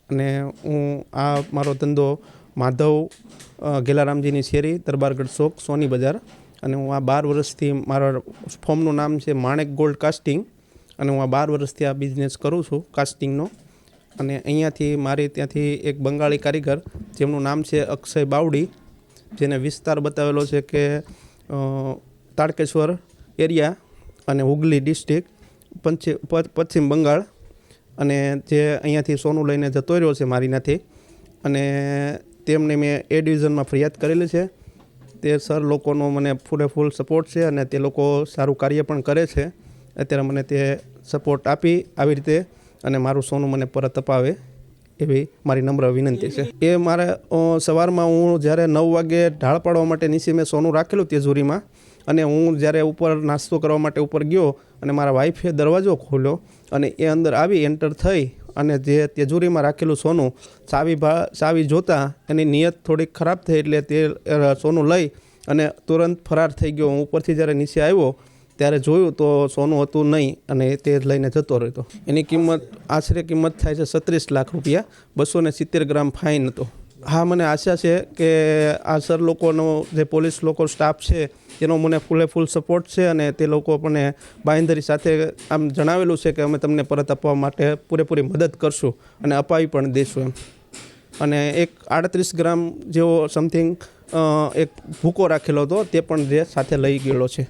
અને હું આ મારો ધંધો માધવ ગેલારામજીની શેરી, દરબારગઢ ચોક, સોની બજાર, અને હું આ 12 વર્ષથી મારા ફોર્મનું નામ છે માણેક ગોલ્ડ કાસ્ટિંગ, અને હું આ 12 વર્ષથી આ બિઝનેસ કરું છું કાસ્ટિંગનો. અને અહીંયાથી મારે ત્યાંથી એક બંગાળી કારીગર જેમનું નામ છે અક્ષય બાવડી, જેને વિસ્તાર બતાવેલો છે કે તાડકેશ્વર એરિયા અને હુગલી ડિસ્ટ્રિક્ટ, પશ્ચિમ બંગાળ, અને જે અહીંયાથી સોનું લઈને જતો રહ્યો છે મારીનાથી. અને તેમને મેં એ ડિવિઝનમાં ફરિયાદ કરેલી છે. તે સર લોકોનો મને ફૂલ સપોર્ટ છે અને તે લોકો સારું કાર્ય પણ કરે છે. અત્યારે મને તે સપોર્ટ આપી આવી રીતે અને મારું સોનું મને પરત અપાવે એવી મારી નમ્ર વિનંતી છે. એ મારે સવારમાં હું જ્યારે 9 વાગે ઢાળ પાડવા માટે નીચે મેં સોનું રાખેલું તિજોરીમાં, અને હું જ્યારે ઉપર નાસ્તો કરવા માટે ઉપર ગયો અને મારા વાઈફે દરવાજો ખોલ્યો અને એ અંદર આવી એન્ટર થઈ અને જે તિજોરીમાં રાખેલું સોનું ચાવી જોતાં એની નિયત થોડીક ખરાબ થઈ, એટલે તે સોનું લઈ અને તુરંત ફરાર થઈ ગયો. હું ઉપરથી જ્યારે નીચે આવ્યો ત્યારે જોયું તો સોનું હતું નહીં અને તે લઈને જતો રહ્યો. એની કિંમત આશરે થાય છે 36 લાખ રૂપિયા. 270 ગ્રામ ફાઇન હતો. હા, મને આશા છે કે આ સર લોકોનો જે પોલીસ લોકો સ્ટાફ છે એનો મને ફૂલ સપોર્ટ છે અને તે લોકો પણ બાંયધરી સાથે આમ જણાવેલું છે કે અમે તમને પરત આપવા માટે પૂરેપૂરી મદદ કરશું અને અપાવી પણ દઈશું એમ. અને એક 38 ગ્રામ જેવો સમથિંગ એક ભૂકો રાખેલો હતો તે પણ જે સાથે લઈ ગયેલો છે.